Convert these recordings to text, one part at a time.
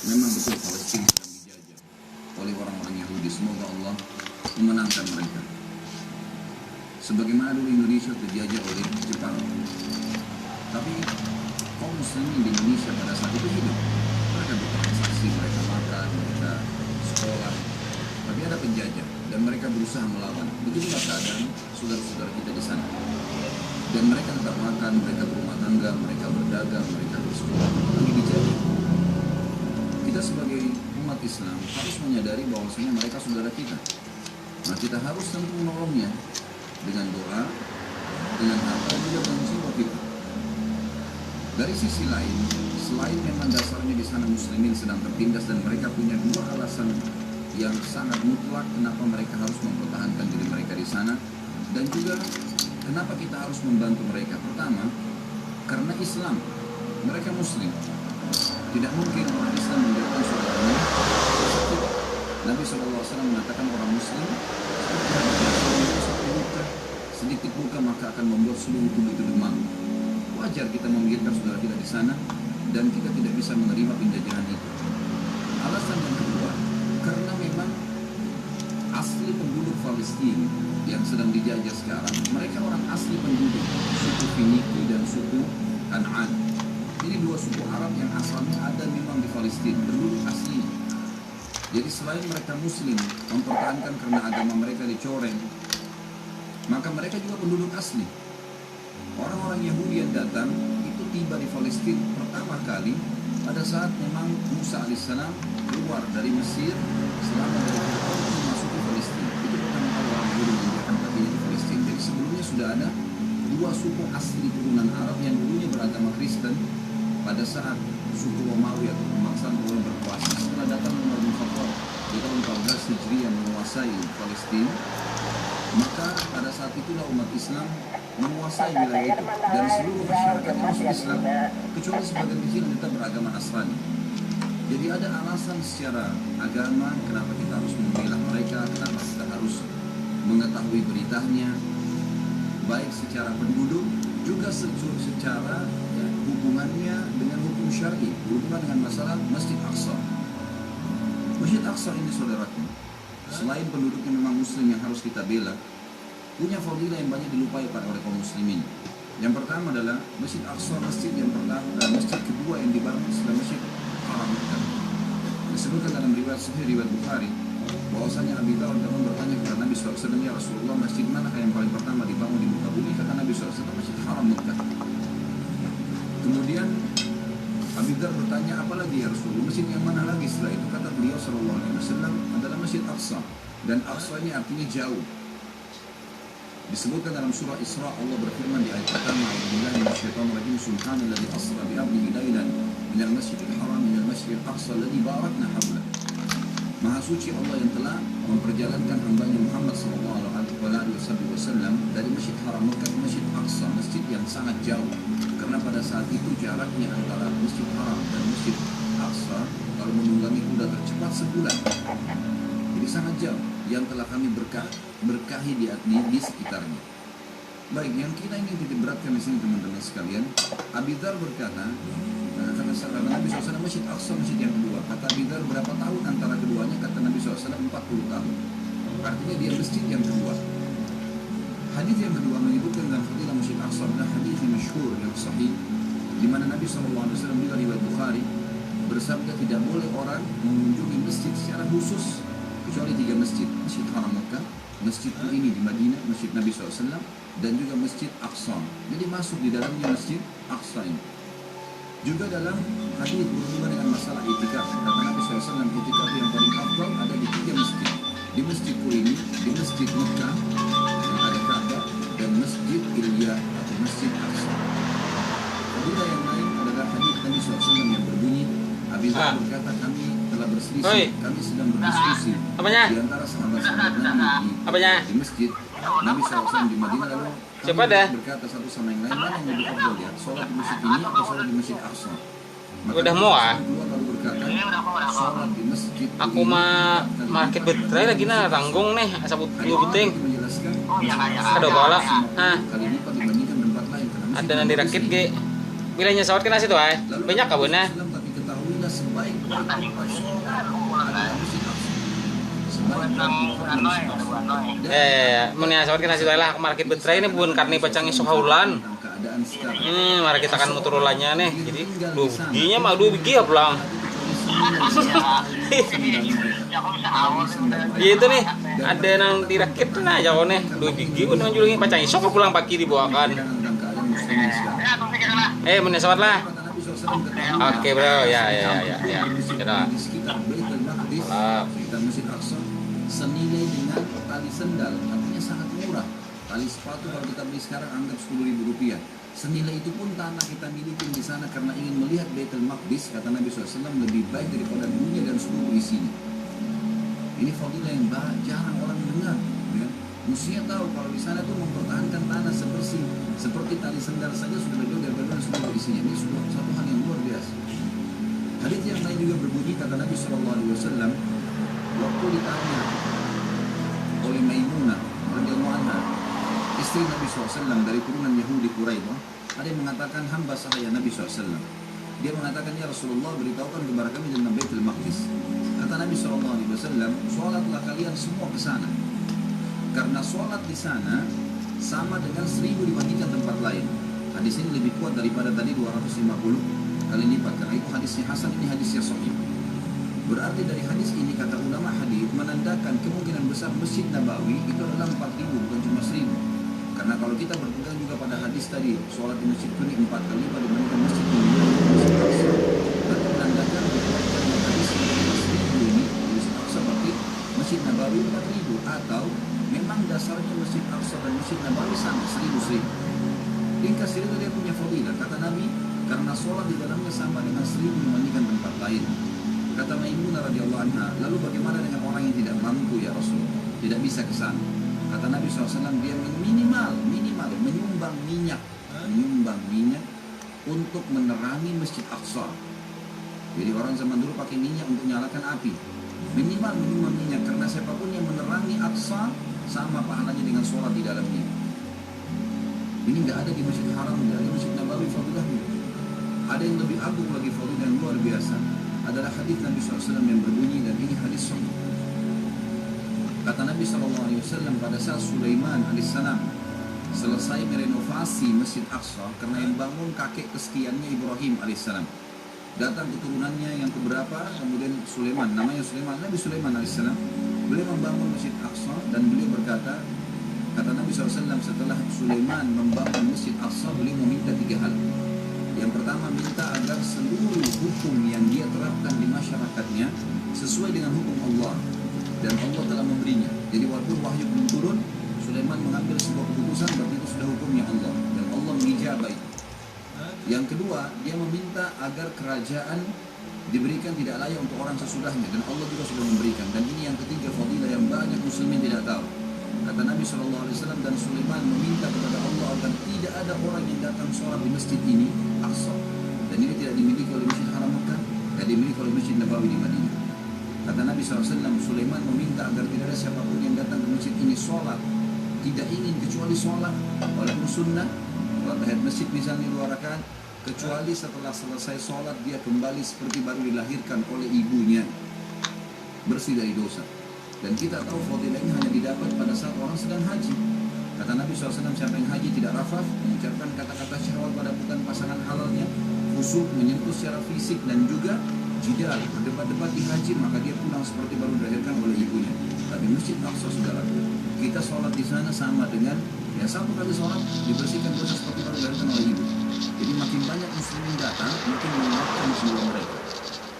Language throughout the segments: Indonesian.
memang betul Palestina sedang dijajah oleh orang-orang Yahudi. Semoga Allah memenangkan mereka. Sebagaimana dulu Indonesia terjajah oleh Jepang. Tapi kaum muslimin di Indonesia pada saat itu hidup. Mereka bertransaksi, mereka makan, mereka sekolah. Tapi ada penjajah dan mereka berusaha melawan. Begitulah keadaan saudara-saudara kita di sana. Dan mereka tetap makan, mereka berumah tangga, mereka berdagang, mereka bersekolah, lagi dijajah. Kita sebagai umat Islam harus menyadari bahwasanya mereka saudara kita. Nah, kita harus tentu menolongnya dengan doa, dengan harta, juga dengan jiwa kita. Dari sisi lain, selain memang dasarnya di sana muslimin sedang tertindas dan mereka punya dua alasan yang sangat mutlak kenapa mereka harus mempertahankan diri mereka di sana, dan juga kenapa kita harus membantu mereka. Pertama, karena Islam, mereka muslim. Tidak mungkin orang Islam membiarkan saudaranya sakit. Nabi SAW mengatakan orang muslim sedikit luka maka akan membuat seluruh tubuh itu demam. Wajar kita membiarkan saudara kita di sana dan kita tidak bisa menerima penjajahan itu. Alasan yang kedua, karena memang asli penduduk Palestina yang sedang dijajah sekarang, mereka orang asli penduduk suku Finiki dan suku Kan'an. Ini dua suku Arab yang asalnya ada memang di Palestina, penduduk asli. Jadi selain mereka muslim mempertahankan karena agama mereka dicoreng, maka mereka juga penduduk asli. Orang-orang Yahudi yang datang itu tiba di Palestina pertama kali pada saat memang Musa alaihissalam keluar dari Mesir selama dari Fir'aun masuk ke Palestina. Itu pertama kali orang Yahudi menginjakan kakinya di Palestina. Jadi sebelumnya sudah ada dua suku asli turunan Arab yang dulunya beragama Kristen pada saat suku Romawi atau pemaksaan Romawi berkuasa. Setelah datang Umar bin Khattab di tahun 14 Hijriah menguasai Palestina, maka pada saat itulah umat Islam menguasai wilayah itu dan seluruh masyarakat yang masuk Islam kecuali sebagian kecil yang tetap beragama Nasrani. Jadi ada alasan secara agama kenapa kita harus membela mereka, kenapa kita harus mengetahui beritanya, baik secara penduduk juga secara hubungannya dengan hukum syar'i, hubungan dengan masalah Masjid Aqsa. Masjid Aqsa ini saudaraku, selain penduduknya memang muslim yang harus kita bela, punya fadilah yang banyak dilupai oleh kaum muslimin. Yang pertama adalah Masjid Aqsa, masjid yang pertama dan masjid kedua yang dibangun setelah Masjid Haram Mekah. Disebutkan dalam riwayat Sahih riwayat Bukhari bahwasanya Abi Dzar bertanya kepada Nabi SAW, ya Rasulullah, masjid manakah yang paling pertama dibangun di muka bumi? Kata Nabi SAW, Masjid Haram Mekah. Kemudian Abi Dzar bertanya, apa lagi ya Rasulullah, masjid yang mana lagi setelah itu? Kata beliau SAW adalah Masjid Aqsa, dan Aqsa ini artinya jauh. Disebutkan dalam surah Isra, Allah berfirman di ayat pertama, A'udzubillahi minasyaitonirrajim, Subhanalladzi asra bi 'abdihi lailan minal masjidil haram ilal masjidil aqsa alladzi barakna hawlahu. Maha suci Allah yang telah memperjalankan hambanya Muhammad SAW dari Masjid Haram Mekah ke Masjid Aqsa, masjid yang sangat jauh. Karena pada saat itu jaraknya antara Masjid Haram dan Masjid Aqsa kalau menunggangi kuda tercepat sebulan. Jadi sangat jauh yang telah kami berkahi di sekitarnya. Baik, yang kita ingin titik beratkan di sini teman-teman sekalian, Abi Dzar berkata, karena Nabi SAW Masjid Aqsa masjid yang kedua. Kata Abi Dzar, berapa tahun antara keduanya? Kata Nabi SAW 40 tahun. Artinya dia masjid yang kedua. Hadis yang kedua menyebutkan dalam fadilah Masjid Aqsa adalah hadis yang masyhur yang sahih, di mana Nabi SAW juga riwayat Bukhari bersabda, tidak boleh orang mengunjungi masjid secara khusus kecuali 3 masjid: Masjid Haram Mekah, masjid ini di Madinah, Masjid Nabi SAW, dan juga Masjid Aqsa. Jadi masuk di dalamnya Masjid Aqsa ini. Juga dalam hadis berhubungan dengan masalah itikaf, kata Nabi SAW, itikaf yang paling afdal ada di 3 masjid. Di masjidku ini, di Masjid Mekah yang ada Ka'bah, dan Masjid Ilya atau Masjid Aqsa. Fadilah yang lain adalah hadis Nabi SAW yang berbunyi, Abi Dzar berkata, kami telah berselisih, kami sedang berdiskusi di antara sahabat-sahabat Nabi di masjid Nabi SAW di Madinah, lalu kami berkata satu sama yang lain, mana yang lebih afdal ya, sholat di masjid ini atau sholat di Masjid Aqsa? Maka udah mau lalu berkata, sholat di masjid aku mah market betray lagi nah tanggung nih sabut penting ada bala kali lipat dibandingkan tempat lain. ada nanti rakit ge wilayahnya sawat kena situ ay banyak kabunnya. Tapi ketahuilah sebaik sebaik-baik Masjid Aqsa. Mun ya sahabat kita lah market betray ini bukan karena bacang isuk haulan. Keadaan sekarang. Mari kita akan muter ulangnya nih. Jadi dua bijinya mah dua biji ya pulang. Itu nih ada nang dirakit nah jauh nih dua biji pun menjulingi bacang isuk pulang pagi dibawakan. Mun ya sahabat lah. Oke bro, ya. Kita. Kita Masjid Aqsa senilai dengan tali sendal, artinya sangat murah. Tali sepatu kalau kita beli sekarang anggap Rp10.000. Senilai itu pun tanah kita miliki di sana karena ingin melihat Baitul Maqdis, kata Nabi SAW, lebih baik daripada dunia dan seluruh isinya. Ini fadilah yang jarang orang dengar. Ya. Mestinya tahu kalau di sana tuh mempertahankan tanah seperti tali sendal saja sudah lebih daripada seluruh isinya. Ini sudah satu hal yang luar biasa. Hadits yang lain juga berbunyi kata Nabi SAW, waktu ditanya oleh Maimunah radhiyallahu anha, istri Nabi SAW dari turunan Yahudi Quraisy, ada yang mengatakan hamba sahaya Nabi SAW. Dia mengatakan, ya Rasulullah, beritahukan kepada kami tentang Baitul Maqdis. Kata Nabi SAW, sholatlah kalian semua ke sana, karena sholat di sana sama dengan 1000 dibandingkan tempat lain. Hadis ini lebih kuat daripada tadi 250 kali lipat, karena itu hadisnya hasan, ini hadisnya sahih. Berarti dari hadis ini kata ulama hadis menandakan kemungkinan besar Masjid Nabawi itu adalah 4.000 bukan cuma 1.000. Karena kalau kita berpegang juga pada hadis tadi, sholat di masjid ini 4 kali lipat dibandingkan masjid ini. Berarti menandakan hadis ini Masjid Aqsa berarti Masjid Nabawi 4.000, atau memang dasarnya Masjid Aqsa dan Masjid Nabawi sama 1.000. Ringkas cerita dia punya fadilah, kata Nabi, karena sholat di dalamnya sama dengan 1.000 dibandingkan tempat lain. Kata Maimunah radhiyallahu anha, lalu bagaimana dengan orang yang tidak mampu ya Rasul, tidak bisa ke sana? Kata Nabi SAW, dia minimal menyumbang minyak untuk menerangi Masjid Aqsa. Jadi orang zaman dulu pakai minyak untuk nyalakan api. Minimal menyumbang minyak, karena siapapun yang menerangi Aqsa sama pahalanya dengan sholat di dalamnya. Ini nggak ada di Masjid Haram, nggak ada di Masjid Nabawi fadilahnya. Ada yang lebih agung lagi fadilah yang luar biasa, adalah hadis Nabi SAW yang berbunyi, dan ini hadis sahih. Kata Nabi SAW, pada saat Sulaiman alaihissalam selesai merenovasi Masjid Aqsa, karena yang bangun kakek kesekiannya Ibrahim alaihissalam, datang keturunannya yang keberapa, kemudian Sulaiman, namanya Sulaiman, Nabi Sulaiman alaihissalam, beliau membangun Masjid Aqsa, dan beliau berkata, kata Nabi SAW, setelah Sulaiman membangun Masjid Aqsa, beliau meminta 3 hal. Yang pertama, minta agar seluruh hukum yang dia terapkan di masyarakatnya sesuai dengan hukum Allah, dan Allah telah memberinya. Jadi walaupun wahyu belum turun, Sulaiman mengambil sebuah keputusan, berarti itu sudah hukumnya Allah, dan Allah mengijabah itu. Yang kedua, dia meminta agar kerajaan diberikan tidak layak untuk orang sesudahnya, dan Allah juga sudah memberikan. Dan ini yang ketiga fadilah yang banyak muslimin tidak tahu. Kata Nabi SAW, dan Sulaiman meminta kepada Allah agar tidak ada orang yang datang sholat di masjid ini Aqsa, dan ini tidak dimiliki oleh Masjid Haram Mekah, tidak dimiliki oleh Masjid Nabawi di Madinah. Kata Nabi SAW, Sulaiman meminta agar tidak ada siapapun yang datang ke masjid ini sholat, tidak ingin kecuali sholat walaupun sunnah, sholat tahiyat masjid misalnya 2 rakaat, kecuali setelah selesai sholat dia kembali seperti baru dilahirkan oleh ibunya, bersih dari dosa. Dan kita tahu fadilah ini hanya didapat pada saat orang sedang haji. Kata Nabi SAW, siapa yang haji tidak rafaf, mengucapkan kata-kata syahwat pada bukan pasangan halalnya, fusuk, menyentuh secara fisik, dan juga jidal, berdebat-debat di haji, maka dia pulang seperti baru dilahirkan oleh ibunya. Tapi Masjid Aqsa, saudara, kita sholat di sana sama dengan ya 1 kali sholat dibersihkan dosa seperti baru dilahirkan oleh ibu. Jadi makin banyak muslimin datang, makin menguatkan jiwa mereka.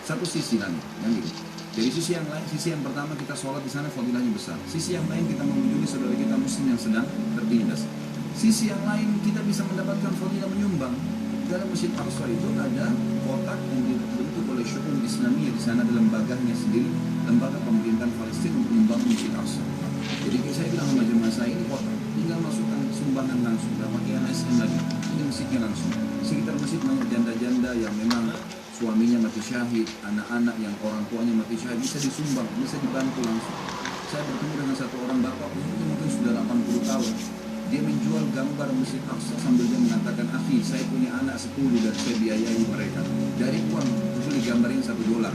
Satu sisi lagi, yang gitu. Dari sisi yang lain, sisi yang pertama kita sholat di sana fadilahnya besar. Sisi yang lain kita mengunjungi saudara kita muslim yang sedang tertindas. Sisi yang lain kita bisa mendapatkan fadilah menyumbang. Dalam Masjid Aqsa itu ada kotak yang dibentuk oleh Syu'un Islamiyah, di sana ada lembaganya sendiri, lembaga pemerintahan Palestina untuk membangun Masjid Aqsa. Jadi saya bilang sama jemaah saya, ini kotak, tinggal masukkan sumbangan langsung, tidak pakai ASN lagi. Ini masjidnya langsung. Sekitar masjid banyak janda-janda yang memang suaminya mati syahid, anak-anak yang orang tuanya mati syahid, bisa disumbang, bisa dibantu langsung. Saya bertemu dengan satu orang bapak, mungkin sudah 80 tahun. Dia menjual gambar Masjid Aqsa sambil dia mengatakan, "Akhi, saya punya anak 10 dan saya biayai mereka. Dari uang beli gambar ini $1."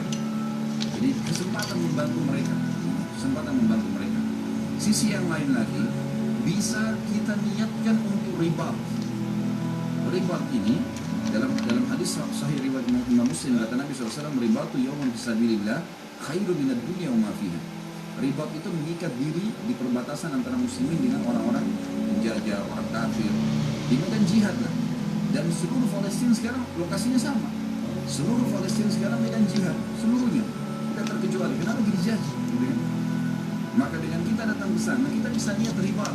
Jadi kesempatan membantu mereka, kesempatan membantu mereka. Sisi yang lain lagi, bisa kita niatkan untuk riba. Riba ini dalam hadis sahih riwayat Imam Muslim, kata Nabi SAW, "Ribatu yawman fisabilillah khairu minad dunya wa ma fiha." Riba itu mengikat diri di perbatasan antara muslimin dengan orang-orang penjajah, orang kafir di medan jihad lah. Dan seluruh Palestina sekarang lokasinya sama. Seluruh Palestina sekarang medan jihad, seluruhnya tidak terkecuali. Kenapa dijajah? Gitu kan? Maka dengan kita datang ke sana, kita bisa niat riba.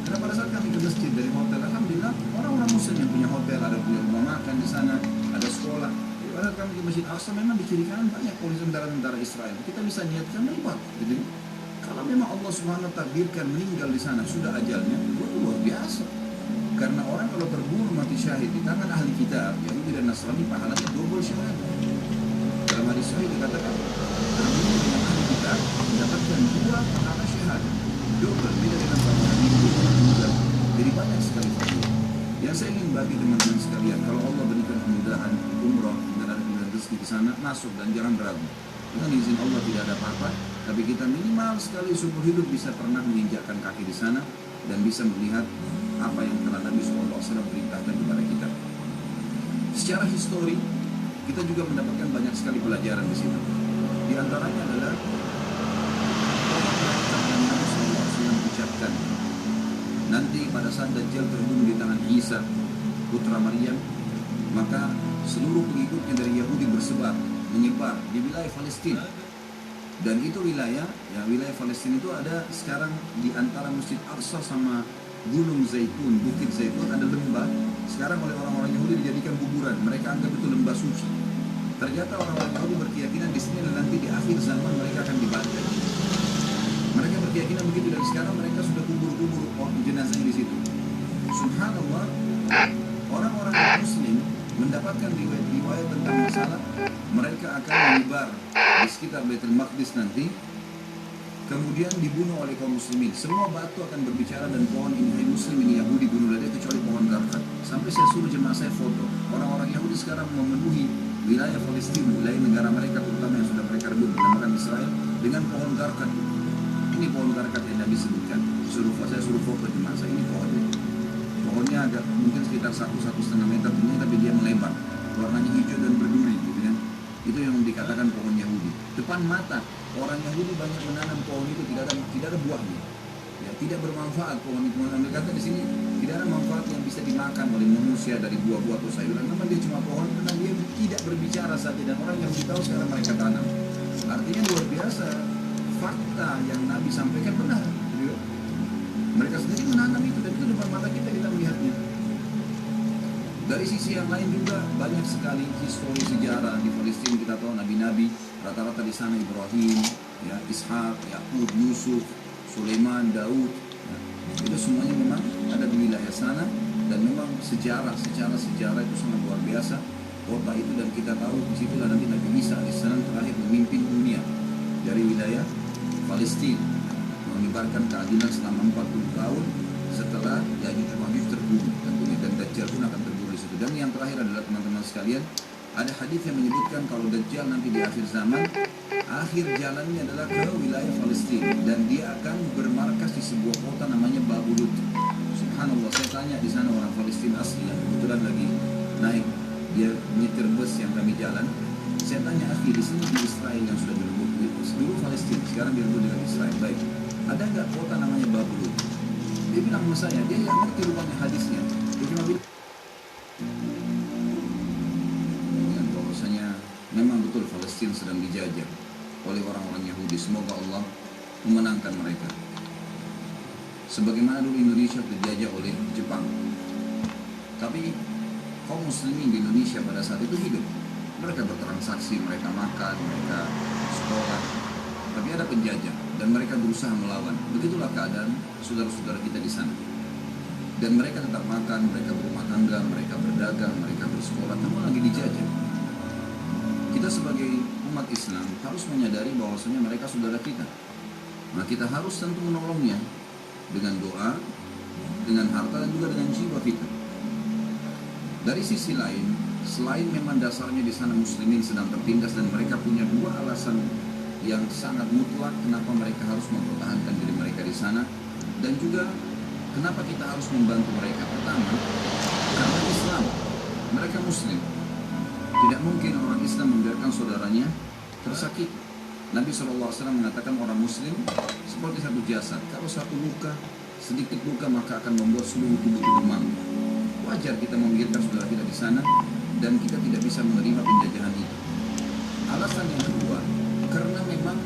Karena pada saat kami ke masjid dari hotel, alhamdulillah orang-orang muslim yang punya hotel, ada punya rumah makan di sana, ada sekolah. Pada saat kami ke Masjid Aqsa, memang di kiri kanan banyak polisi tentara Israel. Kita bisa niatkan riba, gitu. Kalau memang Allah Subhanahu wa Ta'ala takdirkan meninggal di sana, sudah ajalnya, itu luar biasa. Karena orang kalau terbunuh mati syahid di tangan ahli kitab, Yahudi dan Nasrani, pahalanya double syahadat. Dalam hadis sahih dikatakan, terbunuh dengan ahli kitab mendapatkan 2 pahala syahadat, double, beda dengan pahala itu. Jadi banyak sekali faktor. Yang saya ingin bagi teman-teman sekalian, kalau Allah berikan kemudahan umrah dan ada kemudahan rezeki di sana, masuk dan jangan ragu. Dengan izin Allah tidak ada apa-apa, tapi kita minimal sekali seumur hidup bisa pernah menginjakkan kaki di sana dan bisa melihat apa yang telah Nabi SAW perintahkan kepada kita. Secara histori, kita juga mendapatkan banyak sekali pelajaran di situ. Di antaranya adalah Nabi SAW ucapkan, nanti pada saat Dajjal terbunuh di tangan Isa, putra Maryam, maka seluruh pengikutnya dari Yahudi bersebar, menyebar di wilayah Palestina. Dan itu wilayah Palestina itu ada sekarang di antara Masjid Aqsa sama Gunung Zaitun, Bukit Zaitun, ada lembah. Sekarang oleh orang-orang Yahudi dijadikan kuburan. Mereka anggap itu lembah suci. Ternyata orang-orang Yahudi berkeyakinan di sini dan nanti di akhir zaman mereka akan dibantai. Mereka berkeyakinan begitu, dan sekarang mereka sudah kubur-kubur jenazahnya di situ. Subhanallah, orang-orang Muslim mendapatkan riwayat tentang masalah mereka akan menyebar di sekitar Baitul Maqdis nanti, kemudian dibunuh oleh kaum muslimin. Semua batu akan berbicara dan pohon ini Muslim, ini Yahudi, bunuh dia kecuali pohon garkat. Sampai saya suruh jemaah saya foto. Orang-orang Yahudi sekarang memenuhi wilayah Palestina, wilayah negara mereka terutama yang sudah mereka rebut bernamakan Israel, dengan pohon garkat. Ini pohon garkat yang Nabi sebutkan. Saya suruh foto jemaah saya, ini pohonnya. Pohonnya agak mungkin sekitar 1-1,5 meter tinggi, tapi dia melebar. Warnanya hijau dan berduri, gitu kan. Itu yang dikatakan pohon Yahudi. Depan mata orang Yahudi banyak menanam pohon itu, tidak ada buahnya. Ya, tidak bermanfaat pohon itu. Mereka kata di sini tidak ada manfaat yang bisa dimakan oleh manusia dari buah-buah atau sayuran. Memang dia cuma pohon karena dia tidak berbicara saja, dan orang yang tahu sekarang mereka tanam. Artinya luar biasa, fakta yang Nabi sampaikan benar. Gitu. Mereka sendiri menanam itu, dan itu depan mata kita melihatnya. Dari sisi yang lain juga banyak sekali histori sejarah di Palestina. Kita tahu nabi-nabi rata-rata di sana, Ibrahim, ya, Ishak, Yakub, Yusuf, Sulaiman, Daud. Ya. Itu semuanya memang ada di wilayah sana, dan memang sejarah itu sangat luar biasa kota itu. Dan kita tahu disitulah nanti Nabi Isa AS terakhir memimpin dunia dari wilayah Palestina, menyebarkan keadilan selama 40 tahun setelah Ya'juj wa Ma'juj terbunuh tentunya, dan Dajjal pun akan terbunuh di situ. Dan yang terakhir adalah teman-teman sekalian, ada hadis yang menyebutkan kalau Dajjal nanti di akhir zaman, akhir jalannya adalah ke wilayah Palestina, dan dia akan bermarkas di sebuah kota namanya Babulut. Subhanallah, saya tanya di sana orang Palestina asli yang kebetulan lagi naik, dia nyetir bus yang kami jalan. Saya tanya, akhi, di sini di Israel yang sudah direbut dulu Palestina, sekarang direbut dengan Israel, baik, ada nggak kota namanya Babulut? Dia bilang sama saya, dia nggak ngerti rupanya hadisnya. Dia cuma bilang bahwasanya memang betul Palestina sedang dijajah oleh orang-orang Yahudi. Semoga Allah memenangkan mereka. Sebagaimana dulu Indonesia dijajah oleh Jepang. Tapi kaum muslimin di Indonesia pada saat itu hidup. Mereka bertransaksi, mereka makan, mereka sekolah. Tapi ada penjajah dan mereka berusaha melawan. Begitulah keadaan saudara-saudara kita di sana. Dan mereka tetap makan, mereka berumah tangga, mereka berdagang, mereka bersekolah, namun lagi dijajah. Kita sebagai umat Islam harus menyadari bahwasanya mereka saudara kita. Nah, kita harus tentu menolongnya dengan doa, dengan harta dan juga dengan jiwa kita. Dari sisi lain, selain memang dasarnya di sana muslimin sedang tertindas dan mereka punya dua alasan yang sangat mutlak kenapa mereka harus mempertahankan diri mereka di sana, dan juga kenapa kita harus membantu mereka. Pertama, karena Islam, mereka muslim. Tidak mungkin orang Islam membiarkan saudaranya tersakiti. Nabi SAW mengatakan orang muslim seperti satu jasad. Kalau satu luka, sedikit luka maka akan membuat seluruh tubuh itu demam. Wajar kita memikirkan saudara kita di sana dan kita tidak bisa menerima penjajahan itu. Alasan yang kedua, karena memang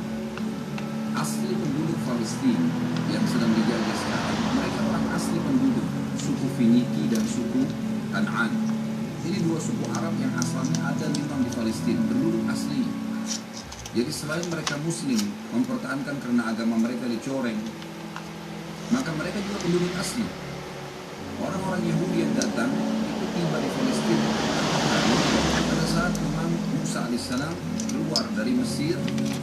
asli penduduk Palestina yang sedang dijajah sekarang, mereka orang asli penduduk suku Finiki dan suku Kan'an. Ini dua suku Arab yang asalnya ada memang di Palestina, penduduk asli. Jadi selain mereka muslim mempertahankan karena agama mereka dicoreng, maka mereka juga penduduk asli. Orang-orang Yahudi yang datang itu tiba di Palestina pada saat memang Musa alaihissalam keluar dari Mesir,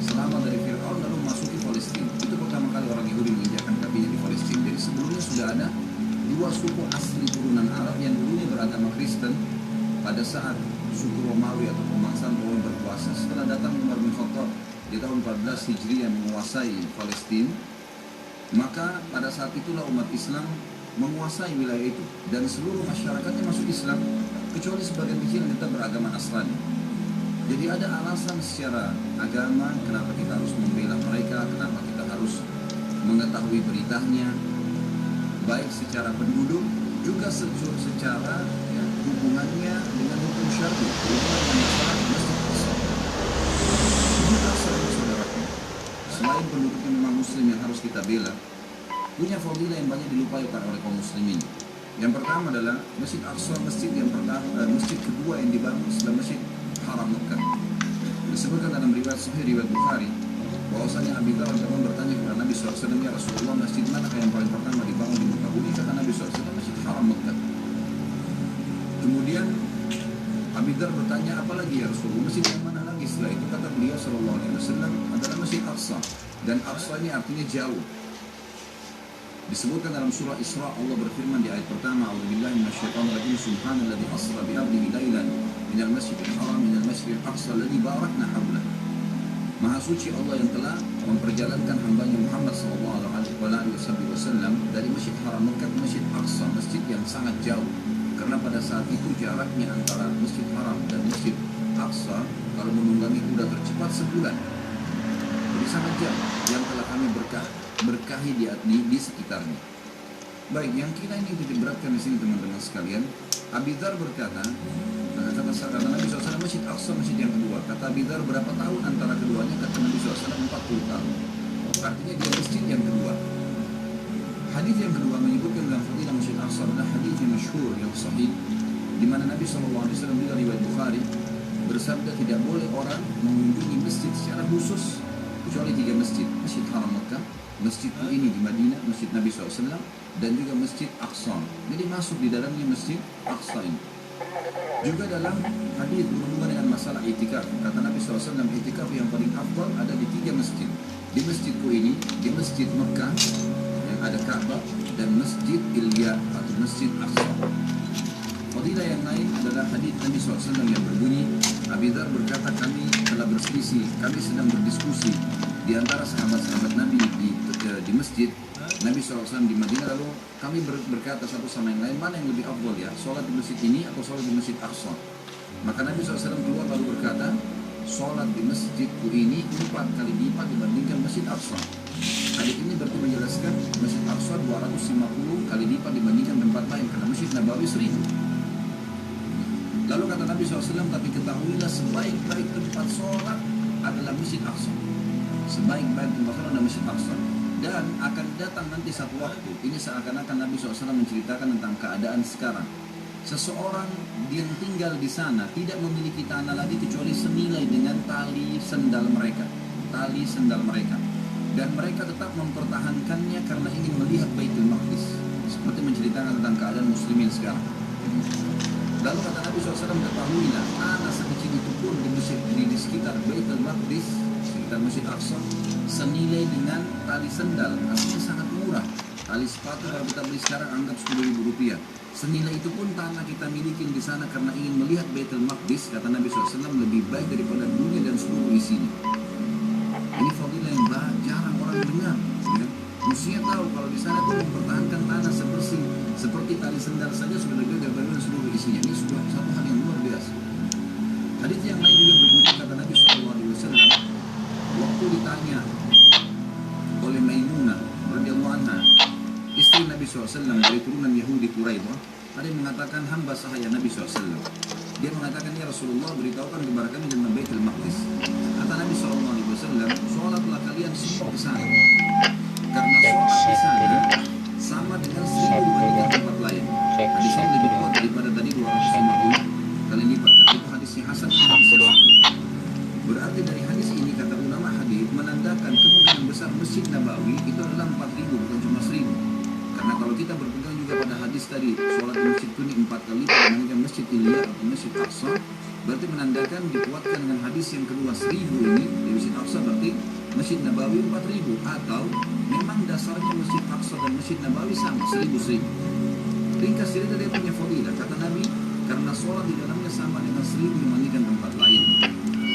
selamat dari Fir'aun, lalu masuki Palestina. Itu pertama kali orang Yahudi menginjakkan kakinya di Palestina. Jadi sebelumnya sudah ada dua suku asli turunan Arab yang dulunya beragama Kristen pada saat suku Romawi atau pemangsaan Romawi berkuasa. Setelah datang Umar bin Khattab di tahun 14 Hijriah menguasai Palestina, maka pada saat itulah umat Islam menguasai wilayah itu dan seluruh masyarakatnya masuk Islam kecuali sebagian kecil yang tetap beragama Nasrani. Jadi ada alasan secara agama kenapa kita harus membela mereka, kenapa kita harus mengetahui beritanya, baik secara penduduk juga secara ya, hubungannya dengan hukum syar'i, hubungan masalah Masjid Aqsa. Juga saudara-saudaraku, selain penduduknya memang muslim yang harus kita bela, punya fadilah yang banyak dilupakan oleh kaum muslimin. Yang pertama adalah Masjid Aqsa, masjid yang pertama, masjid kedua yang dibangun setelah Masjid Haram Mekah. Disebutkan dalam riwayat Sahih riwayat Bukhari bahwasanya Abi Dzar bertanya kepada Nabi SAW, ya Rasulullah, masjid mana yang paling pertama dibangun di Mekah ini? Kata Nabi SAW, Masjid Haram Mekah. Kemudian Abi Dzar bertanya, apa lagi ya Rasulullah, masjid yang mana lagi? Setelah itu kata beliau SAW adalah Masjid Aqsa, dan Aqsa ini artinya jauh. Disebutkan dalam surah Isra, Allah berfirman di ayat pertama, A'udzubillahi minasyaitonirrajim, subhanalladzi asra bi 'abdihi lailan minal masjidil haram minal masjidil aqsa alladzi barakna hawlah. Maha suci Allah yang telah memperjalankan hambanya Muhammad SAW dari Masjid Haram Mekah ke Masjid Aqsa, masjid yang sangat jauh. Karena pada saat itu jaraknya antara Masjid Haram dan Masjid Aqsa kalau menunggangi kuda tercepat sebulan. Jadi sangat jauh yang telah kami berkahi di sekitarnya. Baik, yang kita ini titik beratkan di sini teman-teman sekalian. Abi Dzar berkata, kata Nabi SAW, Masjid Aqsa masjid yang kedua. Kata Abi Dzar, berapa tahun antara keduanya? Kata Nabi SAW, 40 tahun. Artinya dia masjid yang kedua. Hadis yang kedua menyebutkan dalam fadilah Masjid Aqsa adalah hadis yang masyhur yang sahih, di mana Nabi SAW bila riwayat Bukhari bersabda, tidak boleh orang mengunjungi masjid secara khusus kecuali 3 masjid: Masjid Haram Mekah, masjidku ini di Madinah, masjid Nabi SAW, dan juga Masjid Aqsa. Jadi masuk di dalamnya Masjid Aqsa ini. Juga dalam hadis berhubungan dengan masalah itikaf, kata Nabi SAW, itikaf yang paling afdal ada di 3 masjid. Di masjidku ini, di Masjid Mekah yang ada Ka'bah, dan Masjid Ilya atau Masjid Aqsa. Fadilah yang lain adalah hadis Nabi SAW yang berbunyi, Abi Dzar berkata, kami telah berselisih, kami sedang berdiskusi di antara sahabat-sahabat Nabi di masjid Nabi SAW di Madinah, lalu kami berkata satu sama yang lain, mana yang lebih afdal ya, sholat di masjid ini atau sholat di Masjid Aqsa? Maka Nabi SAW keluar lalu berkata, sholat di masjidku ini 4 kali lipat dibandingkan Masjid Aqsa. Hadis ini berarti menjelaskan Masjid Aqsa 250 kali lipat dibandingkan tempat lain, karena Masjid Nabawi 1000. Lalu kata Nabi SAW, tapi ketahuilah sebaik-baik tempat sholat adalah Masjid Aqsa. Sebaik-baik tempat sholat adalah Masjid Aqsa. Dan akan datang nanti satu waktu, ini seakan-akan Nabi SAW menceritakan tentang keadaan sekarang. Seseorang yang tinggal di sana tidak memiliki tanah lagi kecuali senilai dengan tali sendal mereka. Tali sendal mereka. Dan mereka tetap mempertahankannya karena ingin melihat Baitul Maqdis. Seperti menceritakan tentang keadaan muslimin sekarang. Lalu kata Nabi SAW, ketahuilah tanah sekecil itu pun di sekitar Baitul Maqdis, sekitar Masjid Aqsa, senilai dengan tali sendal, artinya sangat murah. Tali sepatu kalau kita beli sekarang anggap 10.000 rupiah. Senilai itu pun tanah kita miliki di sana karena ingin melihat Baitul Maqdis, kata Nabi SAW, lebih baik daripada dunia dan seluruh isinya. Ini fadilah yang jarang orang dengar. Ya. Mestinya tahu kalau di sana tuh mempertahankan tanah seperti tali sendal saja sudah lebih daripada seluruh isinya. Ini sudah satu hal yang luar biasa. Hadis yang lain juga berbunyi, kata Nabi SAW, waktu ditanya oleh Maimunah radhiyallahu anha, istri Nabi SAW dari turunan Yahudi Quraidah, ada yang mengatakan, hamba sahaya Nabi SAW. Dia mengatakan, ya Rasulullah, beritahukan kepada kami tentang Baitul Maqdis. Kata Nabi SAW, sholatlah kalian semua ke sana, karena sholat di sana sama dengan 1000 dibandingkan tempat lain. Hadis ini lebih kuat daripada tadi 250 kali lipat. Itu hadisnya hasan, hadis yang sahih. Berarti dari hadis ini, kata ulama hadis, menandakan kemungkinan besar Masjid Nabawi itu adalah 4.000, bukan cuma 1.000. Karena kalau kita berpegang juga pada hadis tadi, sholat di Masjid Kuning 4 kali dibandingkan Masjid Ilya atau Masjid Aqsa, berarti menandakan dikuatkan dengan hadis yang kedua 1.000 ini di Masjid Aqsa, berarti Masjid Nabawi 4.000, atau memang dasarnya Masjid Aqsa dan Masjid Nabawi sama 1.000. Ringkas cerita dia punya fadilah, kata Nabi, karena sholat di dalamnya sama dengan 1.000 dibandingkan tempat lain.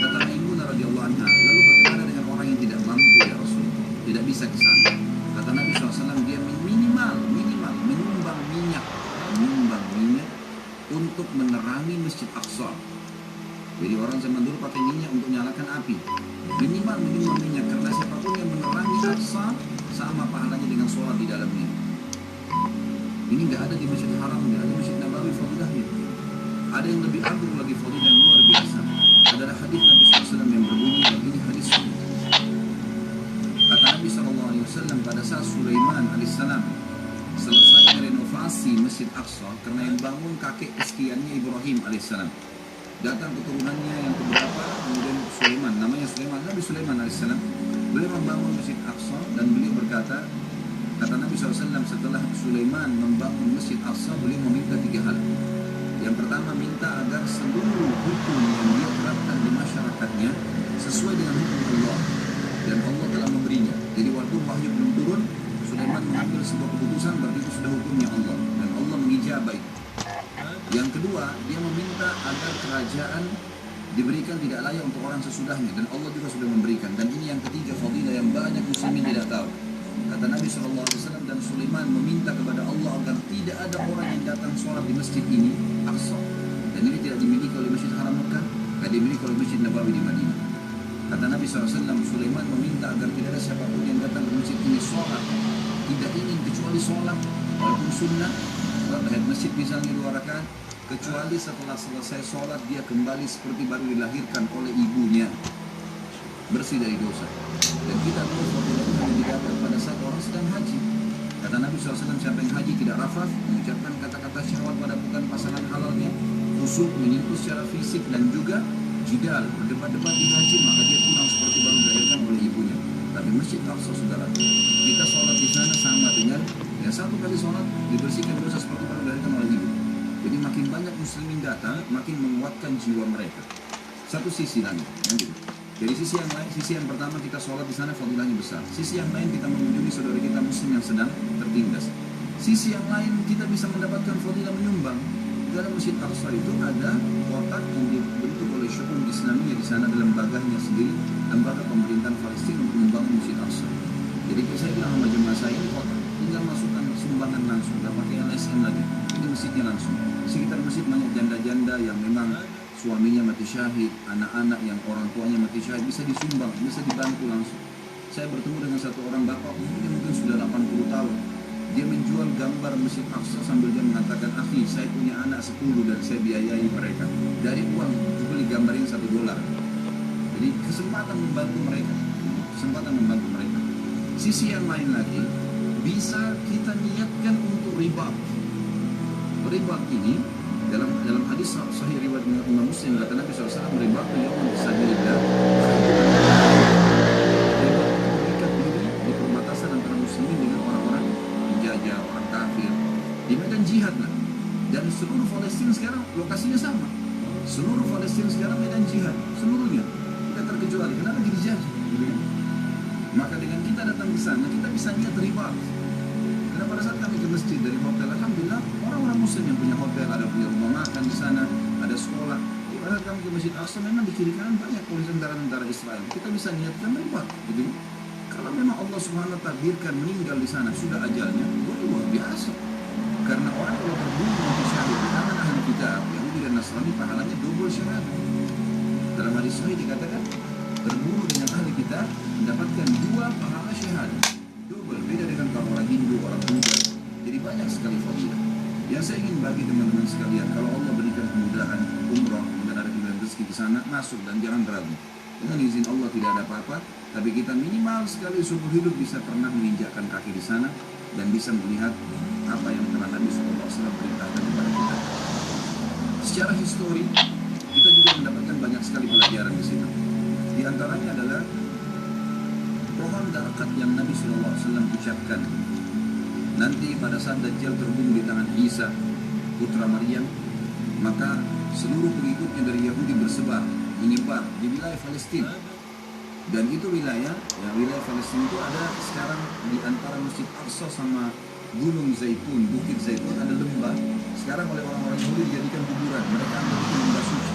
Kata Maimunah radhiyallahu anha, lalu bagaimana dengan orang yang tidak mampu ya Rasul, tidak bisa ke sana? Kata Nabi SAW, dia minimal menyumbang minyak untuk menerangi Masjid Aqsa. Jadi orang zaman dulu pakai minyak untuk nyalakan api. Minimal menyumbang minyak, karena siapapun yang menerangi Aqsa sama pahalanya dengan sholat di dalamnya. Ini nggak ada di Masjid Haram, nggak ada di Masjid Nabawi fadilahnya. Ada yang lebih agung lagi fadilah yang luar biasa. Adalah hadis Nabi SAW yang berbunyi, dan ini hadis sunnah. Kata Nabi SAW, pada saat Sulaiman alaihissalam selesai merenovasi Masjid Aqsa, karena yang bangun kakek kesekiannya Ibrahim alaihissalam, datang keturunannya yang keberapa, kemudian Sulaiman, namanya Sulaiman, Nabi Sulaiman alaihissalam, beliau membangun Masjid Aqsa, dan beliau berkata, kata Nabi SAW, setelah Sulaiman membangun Masjid Aqsa, beliau meminta 3 hal. Yang pertama, minta agar seluruh hukum yang dia terapkan di masyarakatnya sesuai dengan hukum Allah, dan Allah telah memberinya. Jadi waktu wahyu belum turun, Sulaiman mengambil sebuah keputusan, berarti itu sudah hukumnya Allah, dan Allah mengijabah itu. Yang kedua, dia meminta agar kerajaan diberikan tidak layak untuk orang sesudahnya, dan Allah juga sudah memberikan. Dan ini yang ketiga fadilah yang banyak muslimin tidak tahu. Kata Nabi SAW, dan Sulaiman meminta kepada Allah agar tidak ada orang yang datang sholat di masjid ini, Aqsa, dan ini tidak dimiliki oleh Masjid Haram Mekah, tidak dimiliki oleh Masjid Nabawi di Madinah. Kata Nabi SAW, Sulaiman meminta agar tidak ada siapapun yang datang ke masjid ini sholat, tidak ingin kecuali sholat walaupun sunnah, tahiyat masjid misalnya 2 rakaat, kecuali setelah selesai sholat dia kembali seperti baru dilahirkan oleh ibunya, bersih dari dosa. Dan kita tahu fadilah yang didapat pada saat orang sedang haji. Kata Nabi SAW, siapa yang haji tidak rafas, mengucapkan kata-kata syahwat pada bukan pasangan halalnya, fusuk, menyentuh secara fisik, dan juga jidal, berdebat-debat di haji, maka dia pulang seperti baru dilahirkan oleh ibunya. Tapi Masjid Aqsa, saudara, kita sholat di sana sama dengan ya 1 kali sholat dibersihkan dosa seperti baru dilahirkan oleh ibu. Jadi makin banyak muslimin datang, makin menguatkan jiwa mereka. Satu sisi lagi, yang gitu. Dari sisi yang lain, sisi yang pertama kita sholat di sana fadilahnya besar. Sisi yang lain kita mengunjungi saudara kita muslim yang sedang tertindas. Sisi yang lain kita bisa mendapatkan fadilah menyumbang. Dalam Masjid Aqsa itu ada kotak yang dibentuk oleh Syu'un Islamiyah, di sana ada lembaganya sendiri, lembaga pemerintahan Palestina untuk membangun Masjid Aqsa. Jadi saya bilang sama jemaah saya, ini kotak, tinggal masukkan sumbangan langsung, nggak pakai LSM lagi. Ini masjidnya langsung. Sekitar masjid banyak janda-janda yang memang suaminya mati syahid, anak-anak yang orang tuanya mati syahid, bisa disumbang, bisa dibantu langsung. Saya bertemu dengan satu orang bapak, umurnya mungkin sudah 80 tahun. Dia menjual gambar Masjid Aqsa sambil dia mengatakan, akhi, saya punya anak 10 dan saya biayai mereka. Dari uang, beli gambar yang $1. Jadi kesempatan membantu mereka. Sisi yang lain lagi, bisa kita niatkan untuk ribat. Ribat ini, dalam hadis sahih riwayat Imam Muslim, kata Nabi SAW, ribat yang fisabilillah. Ribat mengikat diri di perbatasan antara muslimin dengan orang-orang penjajah, orang kafir, di medan jihad lah. Dan seluruh Palestina sekarang lokasinya sama. Seluruh Palestina sekarang medan jihad, seluruhnya tidak terkecuali. Kenapa dijajah? Maka dengan kita datang ke sana, kita bisa niat ribat. Karena pada saat kami ke masjid dari hotel, alhamdulillah orang-orang muslim yang punya hotel, ada punya rumah makan di sana, ada sekolah. Pada saat kami ke Masjid Aqsa memang di kiri kanan banyak polisi tentara-tentara Israel. Kita bisa niatkan mereka, gitu. Kalau memang Allah Subhanahu wa Ta'ala takdirkan meninggal di sana sudah ajalnya, itu luar biasa. Karena orang kalau terbunuh mati syahid di tangan ahli kitab Yahudi dan Nasrani, pahalanya double syahadat. Dalam hadis sahih dikatakan terbunuh dengan ahli kitab mendapatkan 2 pahala syahadat. Double, beda dengan kalau orang Hindu, orang Buddha. Jadi banyak sekali fadilah. Yang saya ingin bagi teman-teman sekalian, kalau Allah berikan kemudahan umrah dan ada kemudahan rezeki di sana, masuk dan jangan ragu. Dengan izin Allah tidak ada apa-apa, tapi kita minimal sekali seumur hidup bisa pernah menginjakkan kaki di sana dan bisa melihat apa yang telah Nabi SAW perintahkan kepada kita. Secara histori, kita juga mendapatkan banyak sekali pelajaran di situ. Di antaranya adalah pohon darakat yang Nabi SAW ucapkan. Nanti pada saat Dajjal terbunuh di tangan Isa, putra Maryam, maka seluruh pengikutnya dari Yahudi bersebar, menyebar di wilayah Palestina. Dan itu wilayah Palestina itu ada sekarang di antara Masjid Aqsa sama Gunung Zaitun, Bukit Zaitun ada lembah. Sekarang oleh orang-orang Yahudi dijadikan kuburan, mereka anggap itu lembah suci.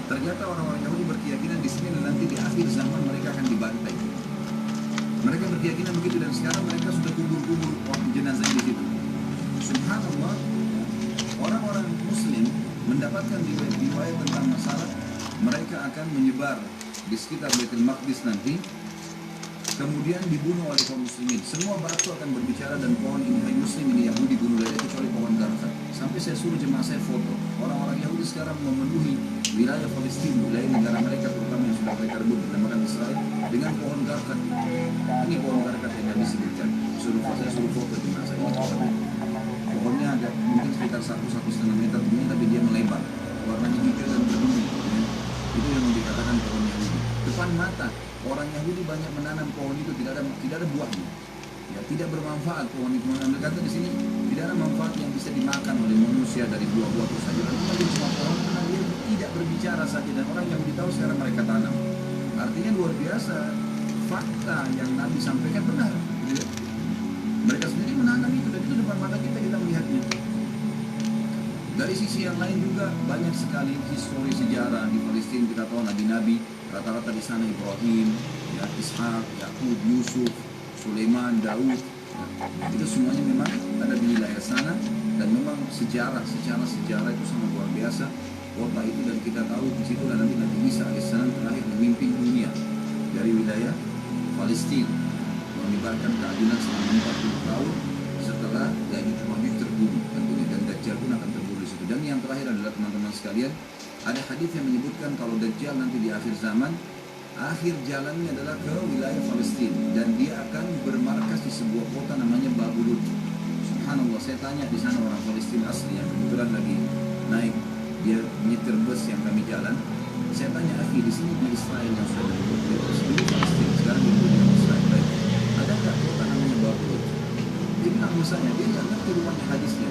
Ternyata orang-orang Yahudi berkeyakinan di sini nanti di akhir zaman mereka akan dibantai. Mereka berkeyakinan begitu dan sekarang mereka sudah kubur-kubur jenazah di situ. Subhanallah, orang-orang Muslim mendapatkan riwayat tentang masalah mereka akan menyebar di sekitar Baitul Maqdis nanti, kemudian dibunuh oleh kaum muslimin. Semua batu akan berbicara dan pohon ini hai muslim, ini Yahudi bunuh saja kecuali pohon Garfat. Sampai saya suruh jemaah saya foto. Orang-orang Yahudi sekarang memenuhi wilayah Palestina, wilayah negara mereka terutama yang sudah mereka rebut dinamakan Israel dengan pohon Garfat. Ini pohon Garfat yang Nabi sebutkan. Saya suruh foto jemaah saya. Pohonnya agak mungkin sekitar 1-1,5 meter tinggi, tapi dia melebar. Warnanya hijau dan berduri. Itu yang dikatakan pohon Yahudi. Depan mata orang Yahudi banyak menanam pohon itu, tidak ada buahnya. Ya, tidak bermanfaat pohon itu. Mereka kata di sini tidak ada manfaat yang bisa dimakan oleh manusia dari buah-buah itu saja. Tapi cuma pohon karena dia tidak berbicara saja dan orang Yahudi tahu sekarang mereka tanam. Artinya luar biasa, fakta yang Nabi sampaikan benar. Gitu. Mereka sendiri menanam itu dan itu depan mata kita melihatnya. Dari sisi yang lain juga banyak sekali histori sejarah di Palestina. Kita tahu nabi-nabi rata-rata di sana Ibrahim, ya, Ishak, Yakub, Yusuf, Sulaiman, Daud. Itu semuanya memang ada di wilayah sana dan memang secara sejarah itu sangat luar biasa kota itu dan kita tahu di situ dan nanti Nabi Isa alaihissalam terakhir memimpin dunia dari wilayah Palestina menyebarkan keadilan selama 40 tahun setelah Ya'juj Ma'juj terbunuh tentunya dan Dajjal pun akan terbunuh di situ. Dan yang terakhir adalah teman-teman sekalian, ada hadis yang menyebutkan kalau Dajjal nanti di akhir zaman, akhir jalannya adalah ke wilayah Palestina dan dia akan bermarkas di sebuah kota namanya Babulud. Subhanallah, saya tanya di sana orang Palestina asli yang kebetulan lagi naik, dia nyetir bus yang kami jalan. Saya tanya, akhi, di sini di Israel yang sudah dibuat di Palestina, sekarang dibuat di Israel, ada nggak kota namanya Babulud? Dia bilang misalnya, dia nggak ngerti rupanya hadisnya.